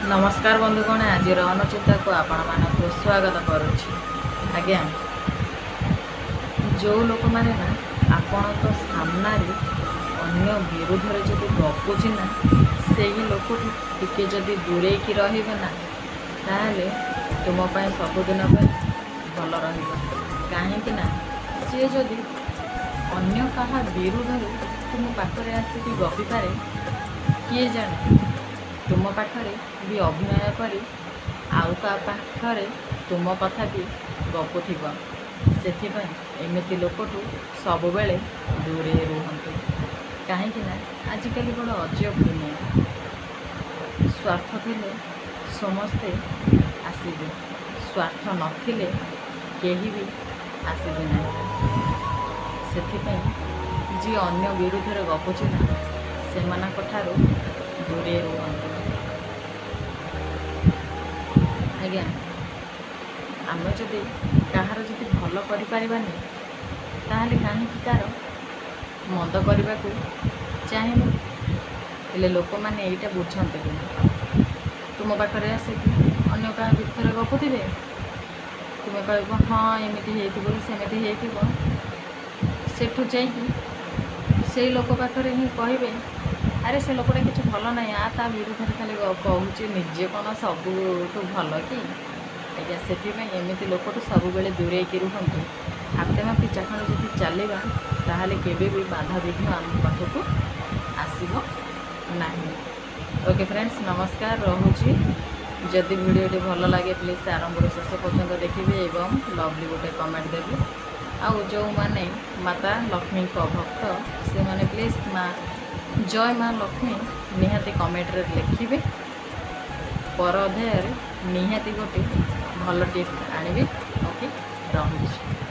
नमस्कार बंधुगण आज अनुचिता को आपण मानक स्वागत करुच्ची। आज्ञा जो लोक मैंने ना आपण तो सामना अन्य विरोध में जब गपुची ना से ही लोक टिके जदि दूरे की रहे ना ताहले तुम सबुदिन भल रही ना सी जदि अन्य कहा विरोध तुम पाखरे आसिक गपी पारे किए जाने तुम पाखरे भी अभिनय करी आउ का पाखरे तुम कथा भी गपुथिब से एमती लोकठू सब बेले दूरे रुहतु कहीं आजिकल बड़ अजब दुनिया स्वार्थ थिले समस्ते आसबे स्वार्थ नथिले केही भी आसबे ना से जी अन्य विरुद्ध गपुची ना से दूरे रुहतु। आज्ञा आम जदि कहार जदि भल करें ताहले कहीं तार मंद करने को चाहिए हेले लोक मैंने यहाँ बुझते कि तुम पाखे आसिक अन्य क्या विरुद्ध गपुथे तुम्हें कह हाँ एमती सेमती सेठू जा लोक पाखे ही कहे अरे से लोकटा किसी भल ना ता विरुद्ध खाली कहूँ निजे कौन सबू भल कि आज्ञा से एमती लोकठू सब बेले दूरे रुहतु हाथे मापी चाखण जब चलवा ताहले केबे भी बाधा विघ्न आम पाखक आसब ना। ओके फ्रेंड्स नमस्कार रोची जदि वीडियो भल लगे प्लीज आरंभ शेष पर्यंत देखिए एवं लवली गोटे कमेंट देवी आउ जो माने माता लक्ष्मी भक्त से माने प्लीज माँ जय माँ लक्ष्मी निहाती कमेंट रे लिखिबे पर अध्याय निहाती गोटे भल टिप्स आनिबे। ओके रहुछि।